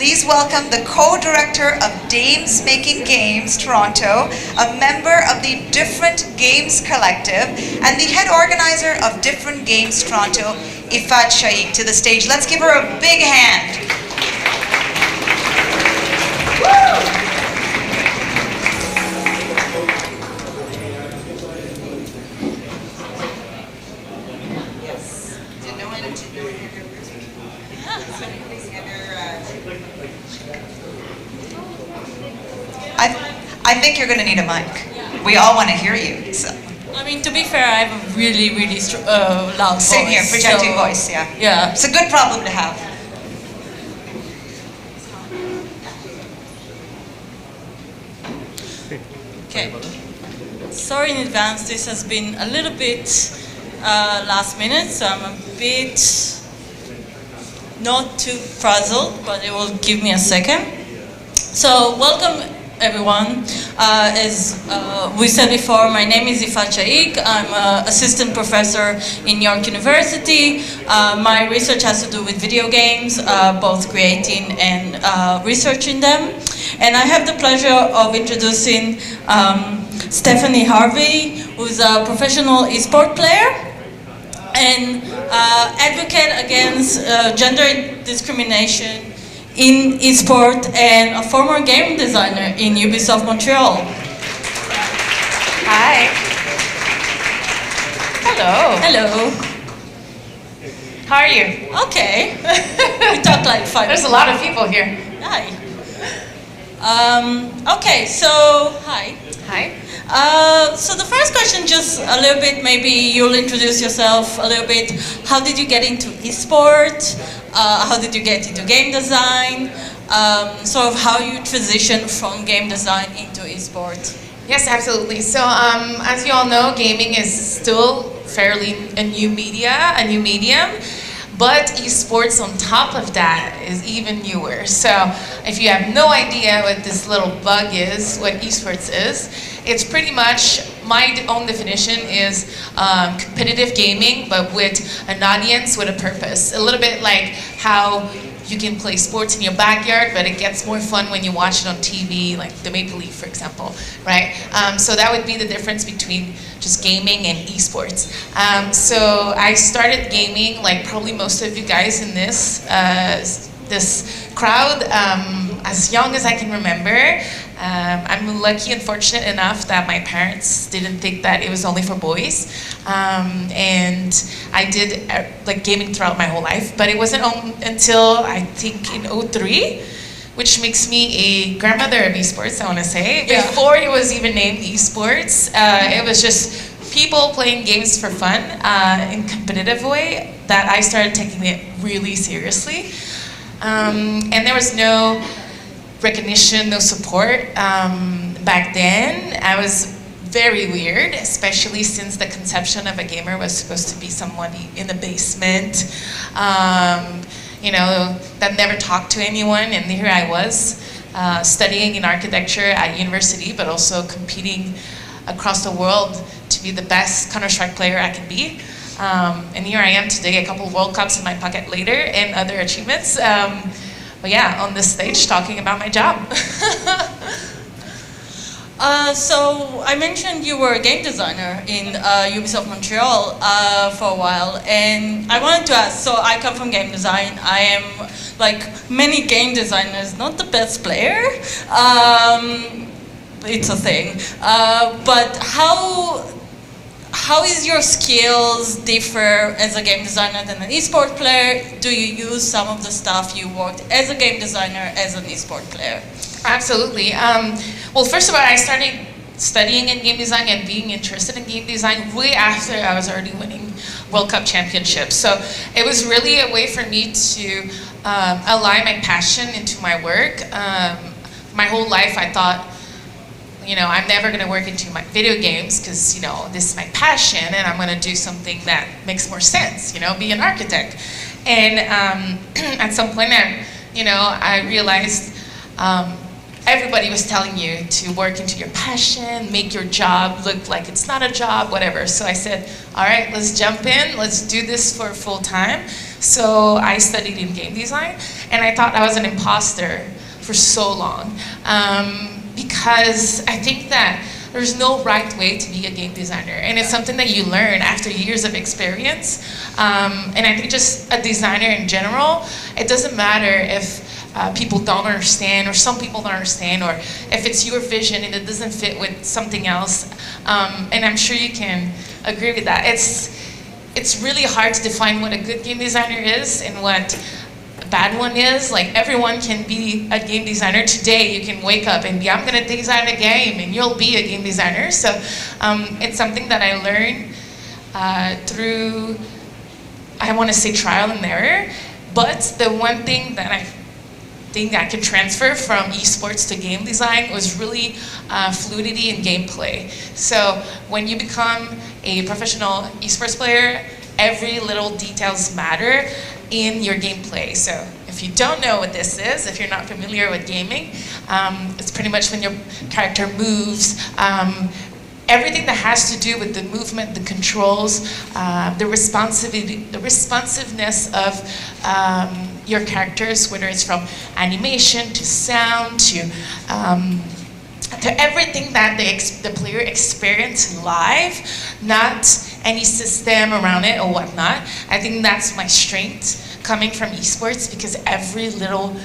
Please welcome the co-director of Dames Making Games Toronto, a member of the Different Games Collective, and the head organizer of Different Games Toronto, Ifat Shaikh, to the stage. Let's give her a big hand. Woo! I think you're going to need a mic. We all want to hear you. So. I mean, to be fair, I have a really loud voice. Same here, projecting voice, yeah. Yeah. It's a good problem to have. Okay. Sorry in advance, this has been a little bit last minute, so I'm a bit not too frazzled, but it will give me a second. So, welcome everyone. As we said before, my name is Ifat Shaikh. I'm an assistant professor in York University. My research has to do with video games, both creating and researching them. And I have the pleasure of introducing Stephanie Harvey, who's a professional esports player and advocate against gender discrimination in esports, and a former game designer in Ubisoft Montreal. Hi. Hello. Hello. How are you? Okay. We talked like 5 There's minutes. a lot of people here. Hi. Okay, so hi. Hi. So the first question, just a little bit, maybe you'll introduce yourself a little bit. How did you get into esports? How did you get into game design? Sort of how you transitioned from game design into esports. Yes, absolutely. So, as you all know, gaming is still fairly a new medium. But esports on top of that is even newer. So if you have no idea what this little bug is, what esports is, it's pretty much, my own definition is competitive gaming, but with an audience with a purpose. A little bit like how you can play sports in your backyard, but it gets more fun when you watch it on TV, like the Maple Leaf, for example, right? So that would be the difference between just gaming and esports. So I started gaming, like probably most of you guys in this crowd, as young as I can remember. I'm lucky and fortunate enough that my parents didn't think that it was only for boys. And I did like gaming throughout my whole life, but it wasn't until I think in '03, which makes me a grandmother of esports, I want to say. Yeah. Before it was even named esports, it was just people playing games for fun in competitive way that I started taking it really seriously. And there was no recognition, no support. Back then, I was very weird, especially since the conception of a gamer was supposed to be somebody in the basement, you know, that never talked to anyone, and here I was, studying in architecture at university, but also competing across the world to be the best Counter-Strike player I can be. And here I am today, a couple of World Cups in my pocket later, and other achievements. But yeah, on this stage talking about my job. So I mentioned you were a game designer in Ubisoft Montreal for a while, and I wanted to ask, so I come from game design. I am, like many game designers, not the best player. It's a thing. But how is your skills differ as a game designer than an esports player? Do you use some of the stuff you worked as a game designer as an esports player? Absolutely. Well, first of all, I started studying in game design and being interested in game design way after I was already winning World Cup championships. So it was really a way for me to align my passion into my work. My whole life I thought, you know, I'm never going to work into my video games because, you know, this is my passion and I'm going to do something that makes more sense, you know, be an architect. And at some point, I realized everybody was telling you to work into your passion, make your job look like it's not a job, whatever. So I said, all right, let's jump in, let's do this for full time. So I studied in game design, and I thought I was an imposter for so long, because I think that there's no right way to be a game designer, and it's something that you learn after years of experience. And I think just a designer in general, it doesn't matter if people don't understand, or some people don't understand, or if it's your vision and it doesn't fit with something else. And I'm sure you can agree with that. It's really hard to define what a good game designer is and what a bad one is. Like, everyone can be a game designer. Today you can wake up and be, I'm gonna design a game, and you'll be a game designer. So it's something that I learned through, I want to say, trial and error. But the one thing that I think I could transfer from esports to game design was really fluidity in gameplay. So when you become a professional esports player, every little details matter in your gameplay. So if you don't know what this is, if you're not familiar with gaming, it's pretty much when your character moves, everything that has to do with the movement, the controls, the responsiveness of your characters, whether it's from animation to sound to everything that the player experiences live, not any system around it or whatnot. I think that's my strength coming from esports, because every little,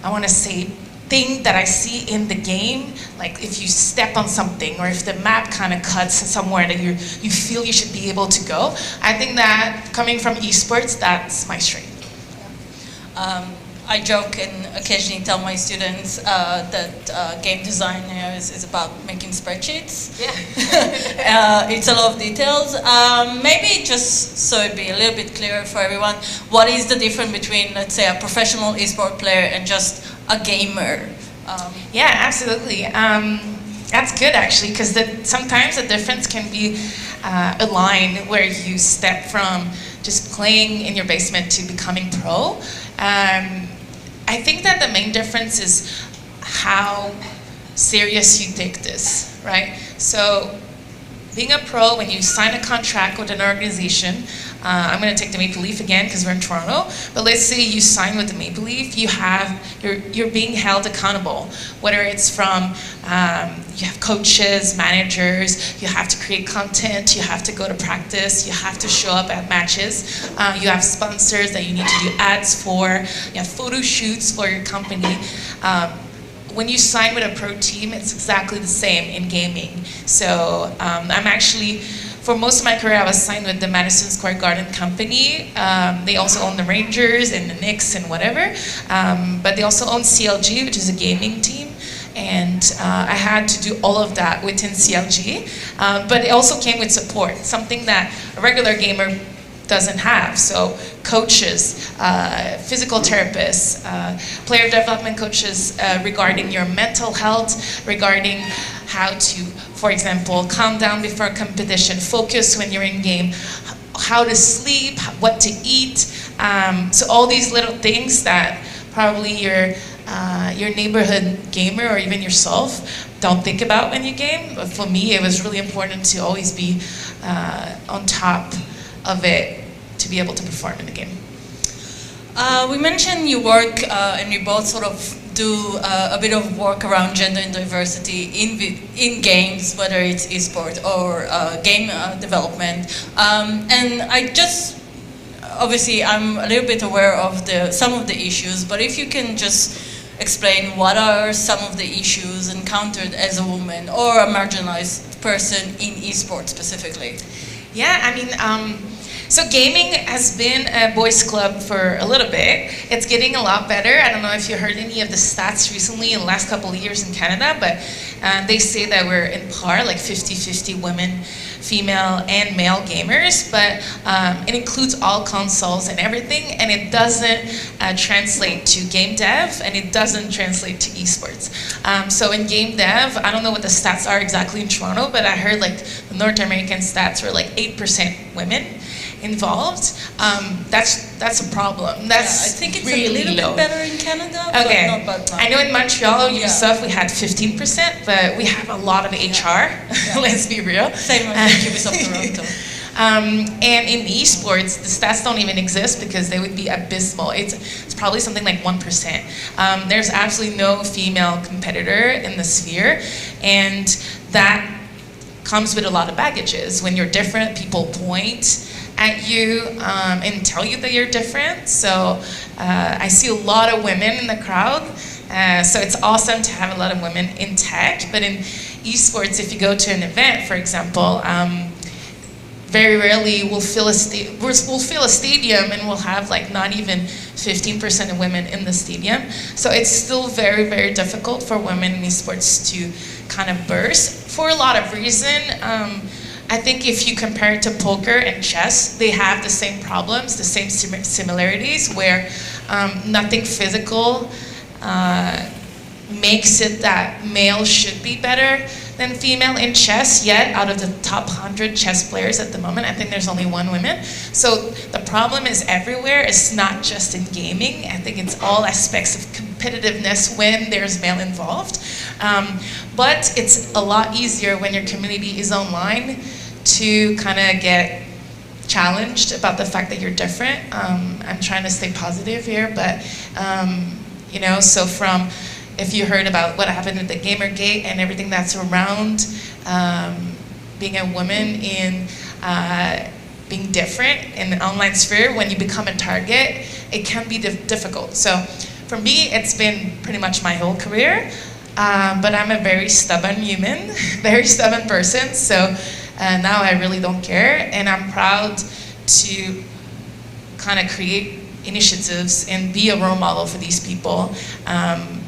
I want to say, thing that I see in the game, like if you step on something, or if the map kind of cuts somewhere that you feel you should be able to go, I think that coming from esports, that's my strength. I joke and occasionally tell my students that game design is about making spreadsheets. Yeah. It's a lot of details. Maybe just so it'd be a little bit clearer for everyone, what is the difference between, let's say, a professional esport player and just a gamer? Yeah, absolutely. That's good, actually, because sometimes the difference can be a line where you step from just playing in your basement to becoming pro. I think that the main difference is how serious you take this, right? So being a pro, when you sign a contract with an organization, I'm going to take the Maple Leaf again because we're in Toronto, but let's say you sign with the Maple Leaf, you're being held accountable, whether it's from, you have coaches, managers, you have to create content, you have to go to practice, you have to show up at matches, you have sponsors that you need to do ads for, you have photo shoots for your company. When you sign with a pro team, it's exactly the same in gaming. So I'm actually, for most of my career, I was signed with the Madison Square Garden company. They also own the Rangers and the Knicks and whatever. But they also own CLG, which is a gaming team. And I had to do all of that within CLG. But it also came with support, something that a regular gamer doesn't have. So coaches, physical therapists, player development coaches regarding your mental health, regarding how to, for example, calm down before a competition, focus when you're in game, how to sleep, what to eat. So all these little things that probably your neighborhood gamer or even yourself don't think about when you game. But for me, it was really important to always be on top of it to be able to perform in the game. We mentioned you work, and we both sort of do a bit of work around gender and diversity in games, whether it's esports or game development. And I just, obviously, I'm a little bit aware of some of the issues, but if you can just explain what are some of the issues encountered as a woman or a marginalized person in esports specifically. Yeah, I mean, so gaming has been a boys' club for a little bit. It's getting a lot better. I don't know if you heard any of the stats recently in the last couple of years in Canada, but they say that we're in par, like 50-50 women, female and male gamers, but it includes all consoles and everything, and it doesn't translate to game dev, and it doesn't translate to esports. So in game dev, I don't know what the stats are exactly in Toronto, but I heard like the North American stats were like 8% women involved. That's a problem. That's I think it's really a little low. bit better in Canada, Okay. but not bad. I know in Montreal, Ubisoft, we had 15%, but we have a lot of HR. Let's be real. Same with Ubisoft Toronto. And in esports, the stats don't even exist because they would be abysmal. It's probably something like 1%. There's absolutely no female competitor in the sphere, and that comes with a lot of baggages. When you're different, people point at you and tell you that you're different. So I see a lot of women in the crowd. So it's awesome to have a lot of women in tech. But in esports, if you go to an event, for example, very rarely we'll fill a stadium and we'll have like not even 15% of women in the stadium. So it's still very, very difficult for women in esports to kind of burst for a lot of reason. I think if you compare it to poker and chess, they have the same problems, the same similarities, where nothing physical makes it that male should be better than female in chess. Yet out of the top 100 chess players at the moment, I think there's only one woman. So the problem is everywhere. It's not just in gaming. I think it's all aspects of competitiveness when there's male involved. But it's a lot easier when your community is online to kind of get challenged about the fact that you're different. I'm trying to stay positive here, but so from, if you heard about what happened at the Gamergate and everything that's around being a woman in being different in the online sphere, when you become a target, it can be difficult. So for me, it's been pretty much my whole career, but I'm a very stubborn human, very stubborn person, so now I really don't care, and I'm proud to kind of create initiatives and be a role model for these people,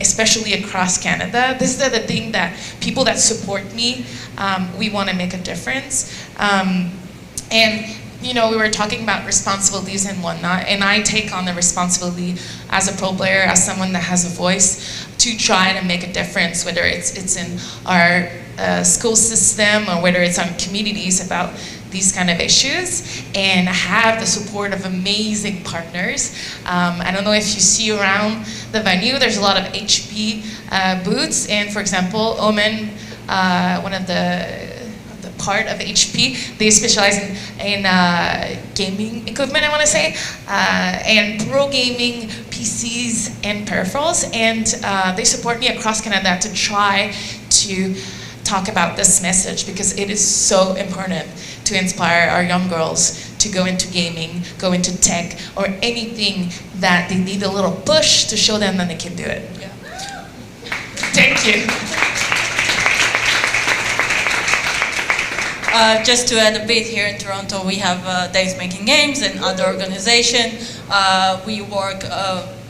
especially across Canada. This is the thing that people that support me, we want to make a difference. And we were talking about responsibilities and whatnot, and I take on the responsibility as a pro player, as someone that has a voice, to try to make a difference, whether it's in our school system or whether it's on communities about these kind of issues, and have the support of amazing partners. I don't know if you see around the venue, there's a lot of HP booths, and for example, Omen, one of the part of HP, they specialize in gaming equipment, I want to say, and pro gaming PCs and peripherals, and they support me across Canada to try to talk about this message, because it is so important to inspire our young girls to go into gaming, go into tech, or anything that they need a little push to show them that they can do it. Yeah. Thank you. Just to add a bit, here in Toronto we have Days Making Games and other organization. We work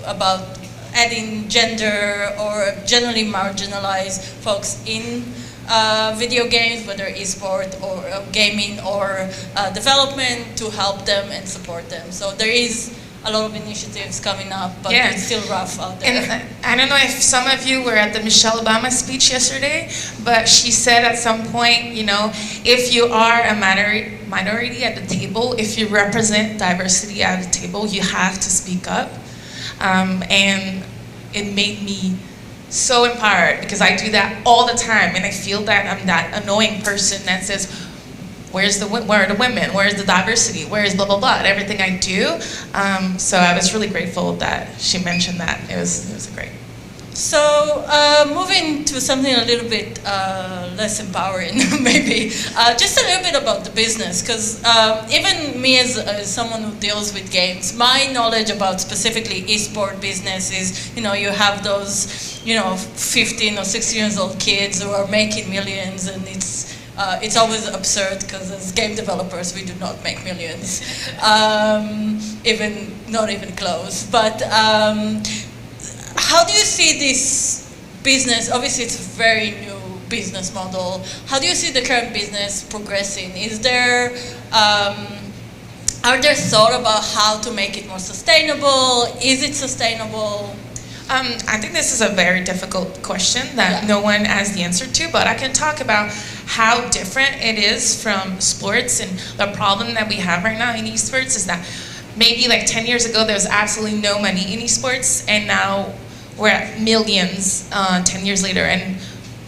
about adding gender or generally marginalized folks in video games, whether esport or gaming or development, to help them and support them. So there is a lot of initiatives coming up, but it's still rough out there. And I don't know if some of you were at the Michelle Obama speech yesterday, but she said at some point, if you are a minority at the table, if you represent diversity at the table, you have to speak up. And it made me so empowered, because I do that all the time, and I feel that I'm that annoying person that says, where are the women? Where is the diversity? Where is blah, blah, blah, and everything I do. So I was really grateful that she mentioned that. It was great. So moving to something a little bit less empowering, maybe. Just a little bit about the business, because even me as someone who deals with games, my knowledge about specifically esport business is, you have those, 15 or 16 years old kids who are making millions, and it's always absurd, because as game developers we do not make millions, not even close. But how do you see this business? Obviously it's a very new business model. How do you see the current business progressing? Are there thoughts about how to make it more sustainable? Is it sustainable? I think this is a very difficult question that no one has the answer to, but I can talk about how different it is from sports. And the problem that we have right now in esports is that maybe like 10 years ago there was absolutely no money in esports, and now we're at millions 10 years later, and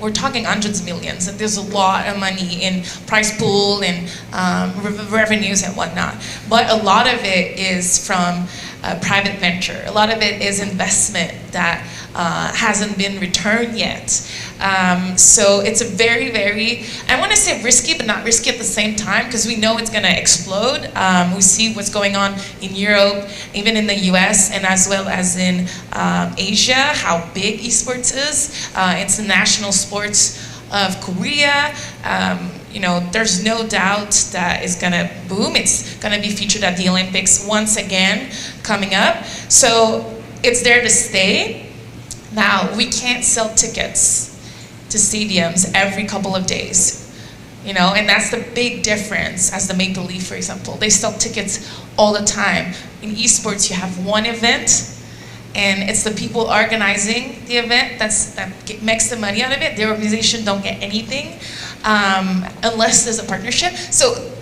we're talking hundreds of millions, and there's a lot of money in prize pool and revenues and whatnot. But a lot of it is from private venture. A lot of it is investment that hasn't been returned yet. So it's a very, very, I want to say risky, but not risky at the same time, because we know it's going to explode. We see what's going on in Europe, even in the US, and as well as in Asia, how big esports is. It's the national sports of Korea. You know, there's no doubt that it's gonna boom. It's gonna be featured at the Olympics once again coming up. So it's there to stay. Now, we can't sell tickets to stadiums every couple of days, you know, and that's the big difference as the Maple Leaf, for example. They sell tickets all the time. In esports, you have one event, and it's the people organizing the event that makes the money out of it. The organization don't get anything unless there's a partnership. So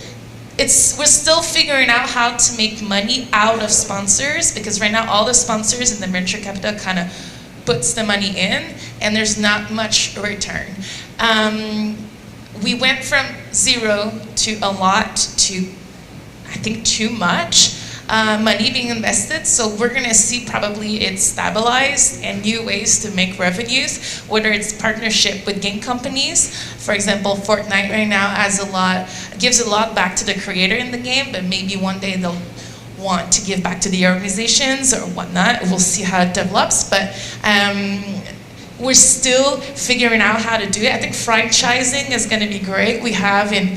we're still figuring out how to make money out of sponsors, because right now all the sponsors and the venture capital kind of puts the money in, and there's not much return. We went from zero to a lot to, I think, too much money being invested. So we're gonna see probably it stabilized and new ways to make revenues, whether it's partnership with game companies. For example, Fortnite right now gives a lot back to the creator in the game, but maybe one day they'll want to give back to the organizations or whatnot. We'll see how it develops, but we're still figuring out how to do it. I think franchising is going to be great. We have in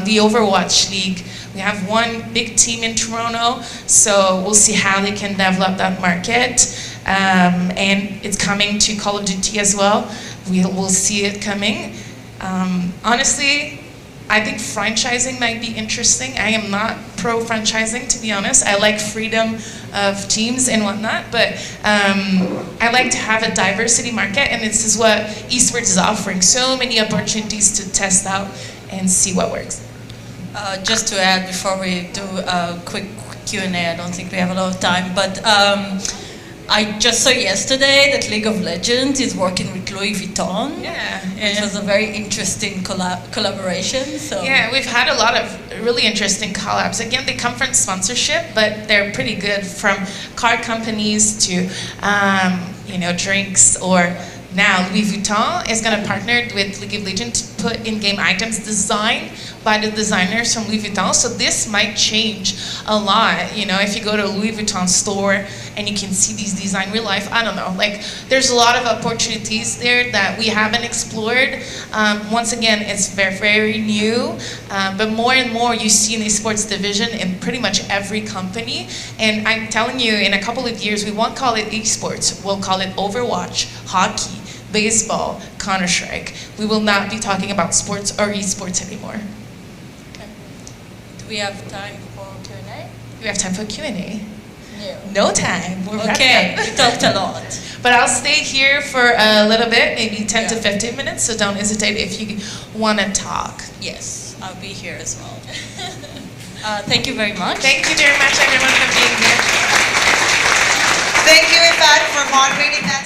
the Overwatch League, we have one big team in Toronto, so we'll see how they can develop that market. And it's coming to Call of Duty as well. We'll see it coming. Honestly, I think franchising might be interesting. I am not pro-franchising, to be honest. I like freedom of teams and whatnot, but I like to have a diversity market, and this is what esports is offering. So many opportunities to test out and see what works. Just to add, before we do a quick Q&A, I don't think we have a lot of time, but I just saw yesterday that League of Legends is working with Louis Vuitton. Yeah. Which was a very interesting collaboration. So. Yeah, we've had a lot of really interesting collabs. Again, they come from sponsorship, but they're pretty good, from car companies to you know, drinks. Or now Louis Vuitton is going to partner with League of Legends to put in-game items designed by the designers from Louis Vuitton. So this might change a lot. You know, if you go to a Louis Vuitton store and you can see these designs in real life, I don't know. Like, there's a lot of opportunities there that we haven't explored. Once again, it's very, very new, but more and more you see in the sports division in pretty much every company. And I'm telling you, in a couple of years, we won't call it esports. We'll call it Overwatch, hockey, baseball, Counter-Strike. We will not be talking about sports or esports anymore. Do we have time for Q&A? We have time for Q&A. No. No time. We're Okay, wrapping up. we talked a lot. But I'll stay here for a little bit, maybe 10 to 15 minutes, so don't hesitate if you want to talk. Yes, I'll be here as well. Thank you very much. Thank you very much, everyone, for being here. Thank you, Ifat, for moderating that.